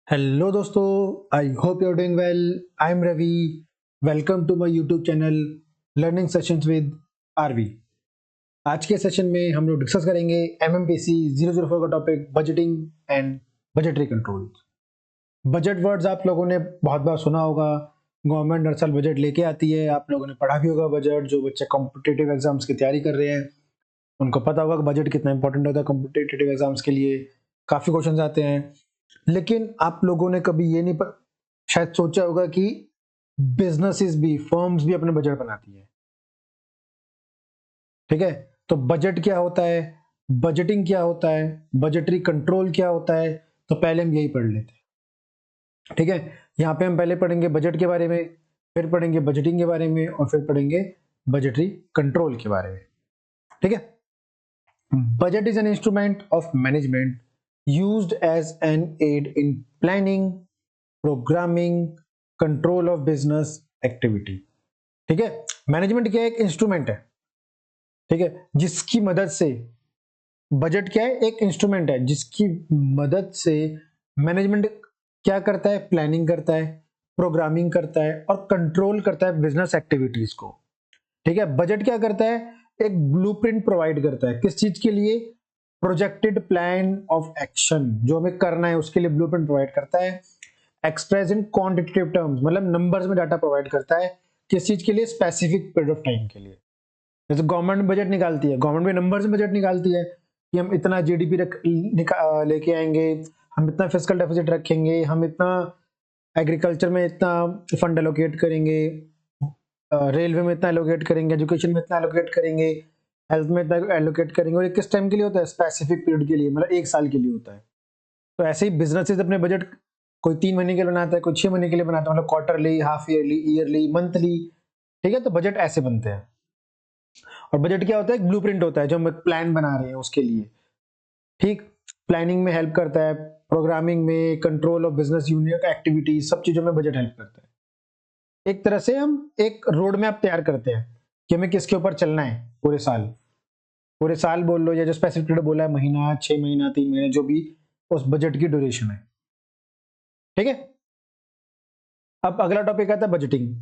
Hello दोस्तों, I hope you are doing well. I am Ravi. Welcome to my YouTube channel learning sessions with R V. आज के session में हम लोग discuss करेंगे एमएमपीसी 004 का topic budgeting and budgetary control. Budget words आप लोगों ने बहुत बार सुना होगा। गवर्नमेंट हर साल बजट लेके आती है, आप लोगों ने पढ़ा भी होगा बजट। जो बच्चे कॉम्पिटिटिव एग्जाम्स की तैयारी कर रहे हैं उनको पता होगा कि बजट कितना इंपॉर्टेंट होता है कॉम्पिटिटिव एग्जाम्स के लिए। काफ़ी क्वेश्चंस आते हैं, लेकिन आप लोगों ने कभी ये नहीं शायद सोचा होगा कि बिजनेसेस भी, फर्म्स भी अपने बजट बनाती है। ठीक है, तो बजट क्या होता है, बजटिंग क्या होता है, बजटरी कंट्रोल क्या होता है, तो पहले हम यही पढ़ लेते हैं। ठीक है, यहाँ पे हम पहले पढ़ेंगे बजट के बारे में, फिर पढ़ेंगे बजटिंग के बारे में, और फिर पढ़ेंगे बजटरी कंट्रोल के बारे में। ठीक है, budget is an instrument of management used as an aid in planning, programming, control of business activity। ठीक है, मैनेजमेंट क्या है, एक इंस्ट्रूमेंट है। ठीक है, जिसकी मदद से, बजट क्या है, एक इंस्ट्रूमेंट है जिसकी मदद से मैनेजमेंट क्या करता है, प्लानिंग करता है, प्रोग्रामिंग करता है और कंट्रोल करता है बिजनेस एक्टिविटीज को। ठीक है, बजट क्या करता है, एक ब्लूप्रिंट प्रोवाइड करता है। किस चीज के लिए, प्रोजेक्टेड प्लान ऑफ एक्शन, जो हमें करना है उसके लिए ब्लूप्रिंट प्रोवाइड करता है। एक्सप्रेस इन क्वांटिटेटिव टर्म्स, मतलब नंबर्स में डाटा प्रोवाइड करता है। किस चीज के लिए, स्पेसिफिक पीरियड ऑफ टाइम के लिए। जैसे गवर्नमेंट बजट निकालती है, गवर्नमेंट में नंबर्स में बजट निकालती है कि हम इतना जीडीपी लेके आएंगे, हम इतना फिस्कल डेफिसिट रखेंगे, हम इतना एग्रीकल्चर में इतना फंड एलोकेट करेंगे, रेलवे में इतना एलोकेट करेंगे, एजुकेशन में इतना एलोकेट करेंगे, हेल्थ में इतना एलोकेट करेंगे। और ये किस टाइम के लिए होता है, स्पेसिफिक पीरियड के लिए, मतलब एक साल के लिए होता है। तो ऐसे ही बिजनेसेस अपने बजट कोई 3 महीने के लिए बनाता है, कोई 6 महीने के लिए बनाता है, मतलब quarterly, half yearly, yearly, monthly. ठीक है, तो बजट ऐसे बनते हैं। और बजट क्या होता है, एक ब्लूप्रिंट होता है जो हम एक प्लान बना रहे हैं उसके लिए। ठीक, प्लानिंग में हेल्प करता है, प्रोग्रामिंग में, control of business unit activities, सब चीजों में बजट हेल्प करता है। एक तरह से हम एक रोड मैप तैयार करते हैं कि हमें किसके ऊपर चलना है पूरे साल। पूरे साल बोल लो, या जो स्पेसिफिक पीरियड बोला है, महीना, 6 महीना, 3 महीने, जो भी उस बजट की ड्यूरेशन है। ठीक है, अब अगला टॉपिक आता है बजटिंग।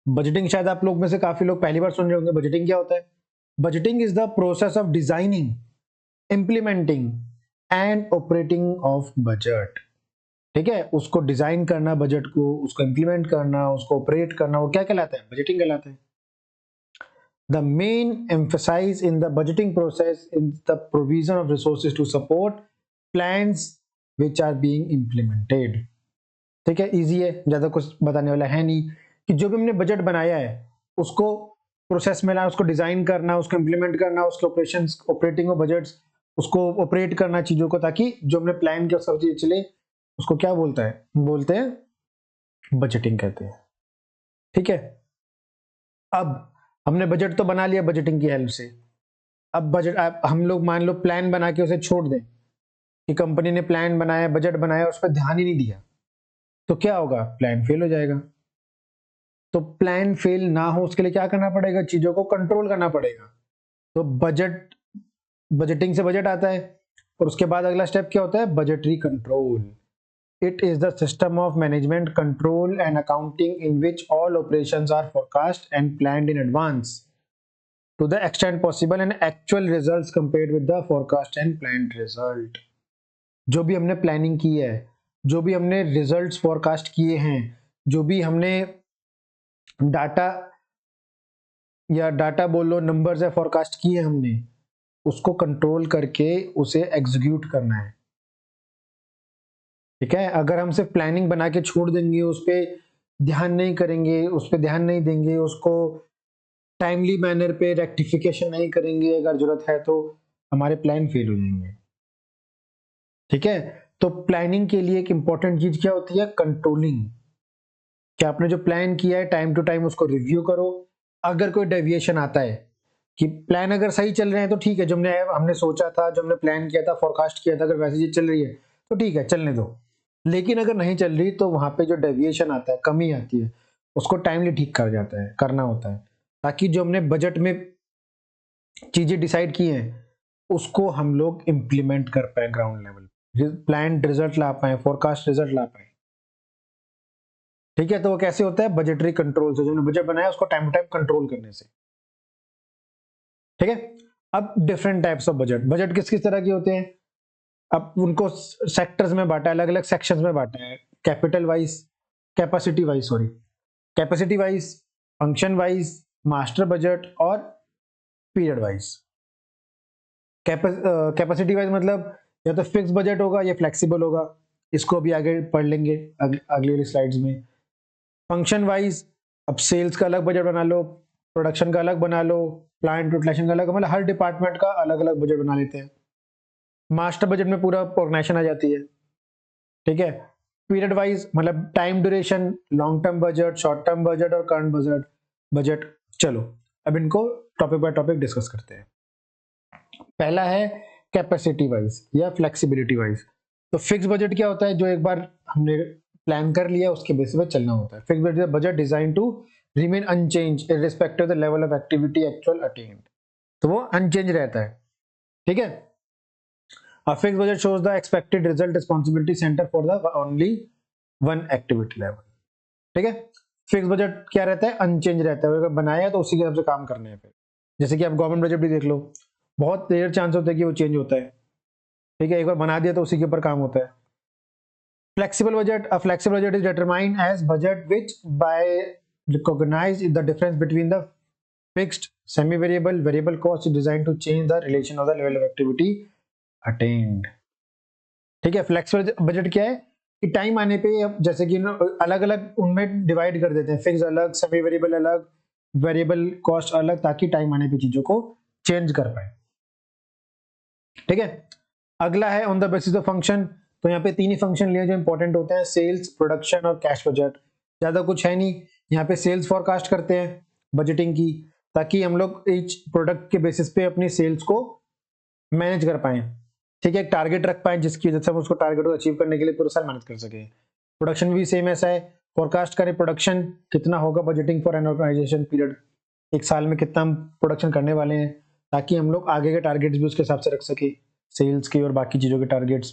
बजटिंग शायद आप लोग में से काफी लोग पहली बार सुन रहे होंगे। बजटिंग क्या होता है, budgeting is the process of designing, implementing and operating of budget. ठीक है, उसको डिजाइन करना बजट को, उसको इंप्लीमेंट करना, उसको ऑपरेट करना, वो क्या कहलाता है, बजटिंग कहलाता है। The main emphasis in the budgeting process is the provision of resources to support plans which are being implemented। ठीक है, इजी है, ज्यादा कुछ बताने वाला है नहीं कि जो भी हमने बजट बनाया है उसको प्रोसेस में लाना, उसको डिजाइन करना, उसको इंप्लीमेंट करना, उसके ऑपरेशंस, ऑपरेटिंग ऑफ बजट्स, उसको ऑपरेट करना चीजों को, ताकि जो हमने प्लान किया सब चीज चले। उसको क्या बोलता है, बोलते हैं बजटिंग कहते हैं। ठीक है, अब हमने बजट तो बना लिया बजटिंग की हेल्प से। अब बजट हम लोग मान लो प्लान बना के उसे छोड़ दें कि कंपनी ने प्लान बनाया, बजट बनाया, उस पर ध्यान ही नहीं दिया, तो क्या होगा, प्लान फेल हो जाएगा। तो प्लान फेल ना हो उसके लिए क्या करना पड़ेगा, चीजों को कंट्रोल करना पड़ेगा। तो बजट, बजटिंग से बजट आता है, और उसके बाद अगला स्टेप क्या होता है, budgetary control. It is the system of management, control and accounting in which all operations are forecast and planned in advance to the extent possible and actual results compared with the forecast and planned result। जो भी हमने planning की है, जो भी हमने results forecast किए हैं, जो भी हमने डाटा, या डाटा बोलो, नंबर्स है, फोरकास्ट किए हमने, उसको कंट्रोल करके उसे एग्जीक्यूट करना है। ठीक है, अगर हम सिर्फ प्लानिंग बना के छोड़ देंगे, उस पर ध्यान नहीं करेंगे, उस पर ध्यान नहीं देंगे, उसको टाइमली मैनर पे रेक्टिफिकेशन नहीं करेंगे अगर जरूरत है, तो हमारे प्लान फेल हो जाएंगे। ठीक है, तो प्लानिंग के लिए एक इंपॉर्टेंट चीज क्या होती है, कंट्रोलिंग। कि आपने जो प्लान किया है टाइम टू टाइम उसको रिव्यू करो। अगर कोई डेविएशन आता है, कि प्लान अगर सही चल रहे हैं तो ठीक है, जो हमने सोचा था, जो हमने प्लान किया था, फोरकास्ट किया था, अगर वैसी चीज चल रही है तो ठीक है, चलने दो। लेकिन अगर नहीं चल रही तो वहां पे जो डेविएशन आता है, कमी आती है, उसको टाइमली ठीक कर जाता है, करना होता है, ताकि जो हमने बजट में चीजें डिसाइड की हैं उसको हम लोग इम्प्लीमेंट कर पाए ग्राउंड लेवल। प्लान्ड रिजल्ट ला पाए, फोरकास्ट रिजल्ट ला पाए। ठीक है, तो वो कैसे होता है? बजटरी कंट्रोल से, जो हमने बजट बनाया उसको टाइम टू टाइम कंट्रोल करने से। ठीक है, अब different types of budget, budget किस किस तरह के होते हैं? अब उनको सेक्टर्स में बांटा है, अलग अलग सेक्शंस में बांटा है, capital wise, capacity wise, sorry, capacity wise, function wise, master budget और पीरियड वाइज। कैपेसिटी वाइज मतलब या तो फिक्स बजट होगा या फ्लेक्सिबल होगा, इसको भी आगे पढ़ लेंगे अगली वाली स्लाइड्स में। फंक्शन वाइज, अब सेल्स का अलग बजट बना लो, प्रोडक्शन का अलग बना लो, प्लांट यूटिलाइजेशन का अलग, मतलब हर डिपार्टमेंट का अलग अलग बजट बना लेते हैं। मास्टर बजट में पूरा ऑर्गेनाइजेशन आ जाती है। ठीक है, पीरियड वाइज मतलब time duration, long term budget, short term budget और करंट बजट बजट। चलो अब इनको टॉपिक बाय टॉपिक डिस्कस करते हैं। पहला है कैपेसिटी वाइज या फ्लेक्सिबिलिटी वाइज। तो फिक्स बजट क्या होता है? जो एक बार हमने प्लान कर लिया उसके बेसिस पे चलना होता है। Fix budget design to remain unchanged irrespective the level of activity actual attained, तो वो अनचेंज रहता है। ठीक है, a fixed budget shows the expected result responsibility center for the only one activity level। ठीक है, फिक्स बजट क्या रहता है? अनचेंज रहता है, अगर बनाया तो उसी के हिसाब से काम करने हैं। फिर जैसे कि आप गवर्नमेंट बजट भी देख लो, बहुत रेयर चांस होता है कि वो चेंज होता है। ठीक है, एक बार बना दिया तो उसी के ऊपर काम होता है। Flexible budget, a flexible budget is determined as budget which by recognize the difference between the fixed semi variable variable cost is designed to change the relation of the level of activity attained। ठीक है, flexible budget क्या है कि time आने पे जैसे कि अलग अलग उनमें डिवाइड कर देते हैं, फिक्स अलग, सेमी वेरिएबल अलग, वेरिएबल कॉस्ट अलग, ताकि टाइम आने पे चीजों को चेंज कर पाए। ठीक है, अगला है on the basis of function. तो यहाँ पे तीन ही फंक्शन लिए जो इंपॉर्टेंट होते हैं, सेल्स, प्रोडक्शन और कैश बजट। ज्यादा कुछ है नहीं, यहाँ पे सेल्स फॉरकास्ट करते हैं बजटिंग की, ताकि हम लोग ईच प्रोडक्ट के बेसिस पे अपनी सेल्स को मैनेज कर पाए। ठीक है, एक टारगेट रख पाए जिसकी वजह से हम उसको टारगेट को अचीव करने के लिए पूरा साल मेहनत कर सके। प्रोडक्शन भी सेम ऐसा है, फोरकास्ट करें प्रोडक्शन कितना होगा, budgeting for an organization period, एक साल में कितना हम प्रोडक्शन करने वाले हैं, ताकि हम लोग आगे के टारगेट्स भी उसके हिसाब से रख सके, सेल्स के और बाकी चीजों के टारगेट्स।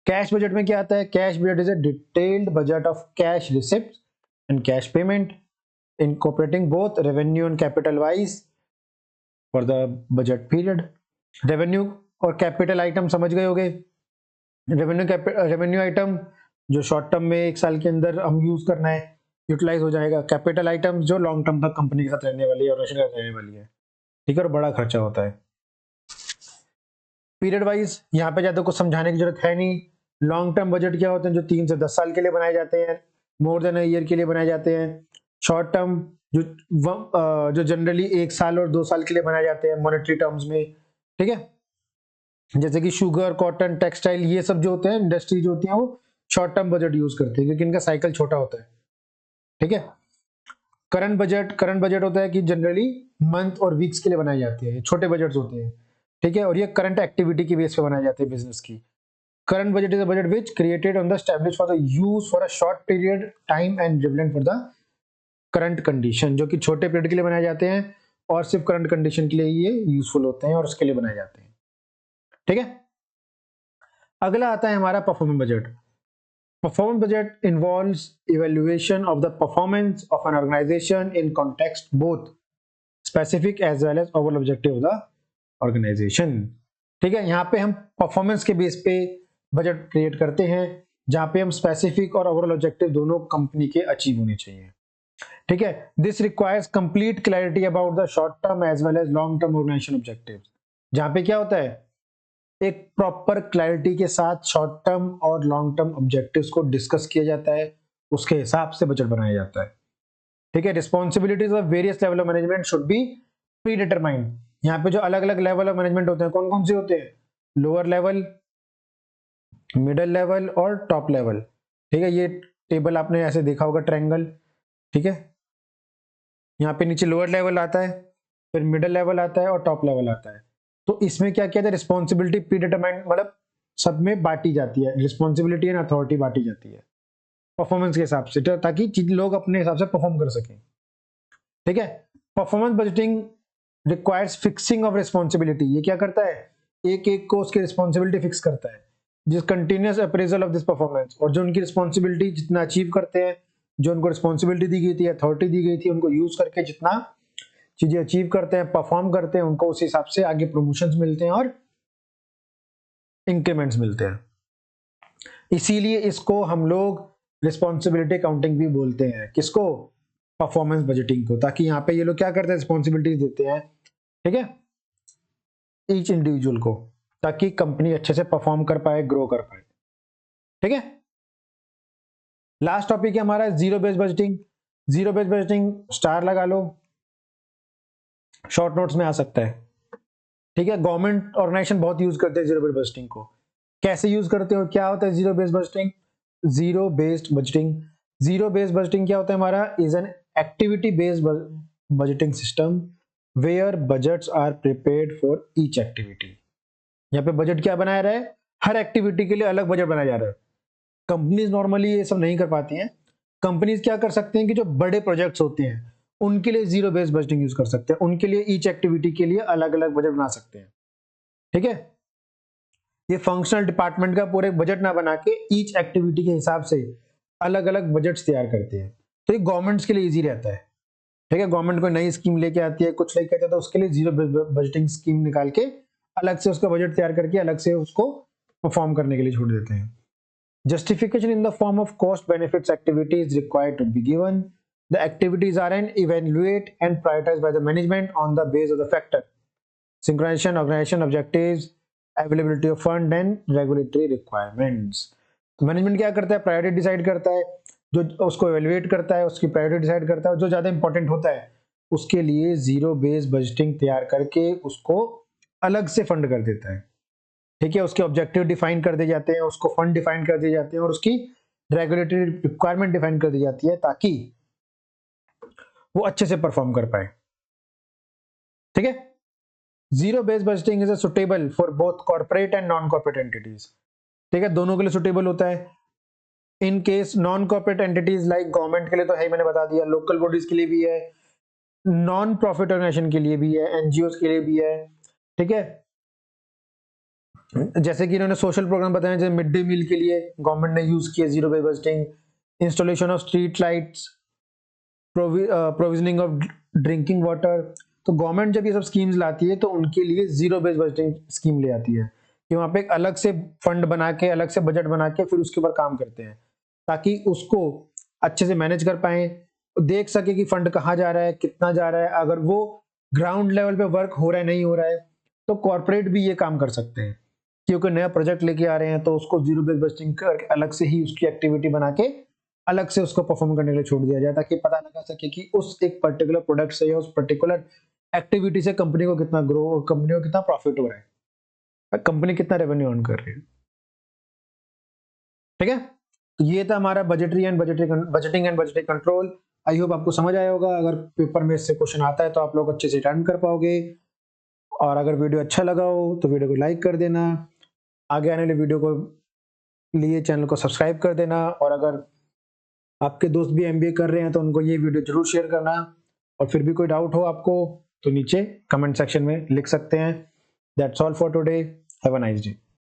कैश बजट में क्या आता है? Cash budget is a detailed budget of cash receipt and cash payment incorporating both revenue and capital wise for the budget period. Revenue और कैपिटल आइटम समझ गए होंगे। रेवेन्यू आइटम जो शॉर्ट टर्म में एक साल के अंदर हम यूज करना है, यूटिलाइज हो जाएगा। कैपिटल आइटम जो लॉन्ग टर्म तक कंपनी के साथ रहने वाली है, ऑपरेशन के साथ रहने वाली है। ठीक है, और बड़ा खर्चा होता है। पीरियड वाइज यहाँ पे ज्यादा कुछ समझाने की जरूरत है नहीं। लॉन्ग टर्म बजट क्या होते हैं? जो 3 से 10 साल के लिए बनाए जाते हैं, मोर देन अ ईयर के लिए बनाए जाते हैं। शॉर्ट टर्म जो जनरली 1 साल और 2 साल के लिए बनाए जाते हैं मॉनेटरी टर्म्स में। ठीक है, जैसे कि शुगर, कॉटन, टेक्सटाइल, ये सब जो होते हैं इंडस्ट्री जो होती है, वो शॉर्ट टर्म बजट यूज करते हैं क्योंकि इनका साइकिल छोटा होता है। ठीक है, करंट बजट होता है कि जनरली मंथ और वीक्स के लिए बनाई जाती है, ये छोटे बजट्स होते हैं। ठीक है, और ये करंट एक्टिविटी की बेस पे बनाए जाते हैं बिजनेस की। Current budget is a budget which created on the establish for the use for a short period time and relevant for the current condition, जो कि छोटे पीरियड के लिए बनाए जाते हैं और सिर्फ करंट कंडीशन के लिए ये यूजफुल होते हैं और उसके लिए बनाए जाते हैं। ठीक है, अगला आता है हमारा performance budget. Performance budget involves evaluation of the performance of an organization in context both specific as well as overall objective of the organization. ठीक है, यहाँ पे हम परफॉर्मेंस के बेस पे बजट क्रिएट करते हैं, जहां पे हम स्पेसिफिक और ओवरऑल ऑब्जेक्टिव दोनों कंपनी के अचीव होने चाहिए। ठीक है, this requires complete clarity about the short term as well as long term organization objectives, जहां पे क्या होता है, एक प्रॉपर क्लैरिटी के साथ शॉर्ट टर्म और लॉन्ग टर्म ऑब्जेक्टिव्स को डिस्कस किया जाता है, उसके हिसाब से बजट बनाया जाता है। ठीक है, responsibilities of various level of management should be pre determined. यहाँ पे जो अलग अलग लेवल ऑफ मैनेजमेंट होते हैं कौन कौन से होते हैं? लोअर लेवल, मिडिल लेवल और टॉप लेवल। ठीक है, ये टेबल आपने ऐसे देखा होगा, ट्रायंगल। ठीक है, यहाँ पे नीचे लोअर लेवल आता है, फिर मिडिल लेवल आता है और टॉप लेवल आता है। तो इसमें क्या किया जाए, रिस्पॉन्सिबिलिटी प्री डिटरमाइंड, मतलब सब में बांटी जाती है, रिस्पॉन्सिबिलिटी एंड अथॉरिटी बांटी जाती है परफॉर्मेंस के हिसाब से, ताकि लोग अपने हिसाब से परफॉर्म कर सकें। ठीक है, performance budgeting requires fixing of responsibility. ये क्या करता है, एक एक को उसकी रिस्पॉन्सिबिलिटी फिक्स करता है। जिस continuous appraisal of this performance, और जो उनकी रिस्पॉन्सिबिलिटी जितना अचीव करते हैं, जो उनको रिस्पॉन्सिबिलिटी दी गई थी, अथॉरिटी दी गई थी, उनको यूज करके जितना चीजें अचीव करते हैं, परफॉर्म करते हैं, उनको उस हिसाब से आगे प्रमोशंस मिलते हैं और इंक्रीमेंट्स मिलते हैं। इसीलिए इसको हम लोग रिस्पॉन्सिबिलिटी अकाउंटिंग भी बोलते हैं। किसको? परफॉर्मेंस बजटिंग को। ताकि यहाँ पे ये लोग क्या करते हैं, रिस्पॉन्सिबिलिटी देते हैं, ठीक है, ईच इंडिविजुअल को, ताकि कंपनी अच्छे से परफॉर्म कर पाए, ग्रो कर पाए। ठीक है, लास्ट टॉपिक है हमारा zero based budgeting. Zero based budgeting star लगा लो, शॉर्ट नोट्स में आ सकता है। ठीक है, गवर्नमेंट ऑर्गेनाइजेशन बहुत यूज करते हैं जीरो बेस्ड बजटिंग को। कैसे यूज करते हो, क्या होता है zero based budgeting? Zero based budgeting, zero based budgeting क्या होता है हमारा? Is an activity based budgeting system where budgets are prepared for each activity. यहाँ पे बजट क्या बनाया रहा है? हर एक्टिविटी के लिए अलग बजट बनाया जा रहा है। कंपनीज नॉर्मली ये सब नहीं कर पाती हैं। कंपनीज क्या कर सकते हैं कि जो बड़े प्रोजेक्ट्स होते हैं उनके लिए जीरो बेस्ड बजटिंग यूज कर सकते हैं, उनके लिए ईच एक्टिविटी के लिए अलग अलग बजट बना सकते हैं। ठीक है, ये फंक्शनल डिपार्टमेंट का पूरे बजट ना बना के ईच एक्टिविटी के हिसाब से अलग अलग बजट्स तैयार करते हैं। तो ये गवर्नमेंट्स के लिए इजी रहता है। ठीक है, गवर्नमेंट कोई नई स्कीम लेके आती है, कुछ लेके आती है, तो उसके लिए जीरो बजटिंग स्कीम निकाल के अलग से उसका बजट तैयार करके अलग से उसको परफॉर्म करने के लिए छोड़ देते हैं। Justification in the form of cost benefits activity is required to be given. The activities are then evaluated and prioritized by the management on the basis of the factor synchronization, organization objectives, availability of fund and regulatory requirements. तो management क्या करता है? Priority decide करता है, जो उसको evaluate करता है, उसकी प्रायोरिटी डिसाइड करता है, जो ज्यादा इंपॉर्टेंट होता है उसके लिए जीरो बेस्ड बजटिंग तैयार करके उसको अलग से फंड कर देता है। ठीक है, उसके ऑब्जेक्टिव डिफाइन कर दिए जाते हैं, उसको फंड डिफाइन कर दिए जाते हैं और उसकी रेगुलेटरी रिक्वायरमेंट डिफाइन कर दी जाती है ताकि वो अच्छे से परफॉर्म कर पाए। ठीक है, zero based budgeting is suitable for both corporate and non corporate entities. ठीक है, दोनों के लिए सुटेबल होता है। In case non corporate entities like government के लिए तो है, मैंने बता दिया, लोकल बॉडीज के लिए भी है, नॉन प्रॉफिट ऑर्गेनाइजेशन के लिए भी है, एनजीओ के लिए भी है। ठीक है, जैसे कि इन्होंने सोशल प्रोग्राम बताया, जैसे मिड डे मील के लिए गवर्नमेंट ने यूज किया zero based budgeting, installation of street lights, provisioning of drinking water. तो गवर्नमेंट जब ये सब स्कीम्स लाती है तो उनके लिए जीरो बेस्ड बजटिंग स्कीम ले आती है कि वहां पे एक अलग से फंड बना के, अलग से बजट बना के फिर उसके ऊपर काम करते हैं ताकि उसको अच्छे से मैनेज कर पाए, देख सके कि फंड कहाँ जा रहा है, कितना जा रहा है। अगर वो ग्राउंड लेवल पे वर्क हो रहा है, नहीं हो रहा है, तो कॉर्पोरेट भी ये काम कर सकते हैं क्योंकि नया प्रोजेक्ट लेके आ रहे हैं तो उसको जीरो बेस्ड बजटिंग करके अलग से ही उसकी एक्टिविटी बना के अलग से उसको परफॉर्म करने के लिए छोड़ दिया जाए ताकि पता लगा सके कि उस एक पर्टिकुलर प्रोडक्ट से या उस पर्टिकुलर एक्टिविटी से कंपनी को कितना ग्रो, कंपनी को कितना प्रॉफिट हो रहा है, कंपनी कितना रेवेन्यू अर्न कर रही है। ठीक है, तो ये था हमारा budgeting and budgeting control. I hope आपको समझ आया होगा। अगर पेपर में इससे क्वेश्चन आता है तो आप लोग अच्छे से अटेंड कर पाओगे। और अगर वीडियो अच्छा लगा हो तो वीडियो को लाइक कर देना, आगे आने वाले वीडियो को लिए चैनल को सब्सक्राइब कर देना। और अगर आपके दोस्त भी एमबीए कर रहे हैं तो उनको ये वीडियो जरूर शेयर करना। और फिर भी कोई डाउट हो आपको तो नीचे कमेंट सेक्शन में लिख सकते हैं। That's all for today, have a nice day.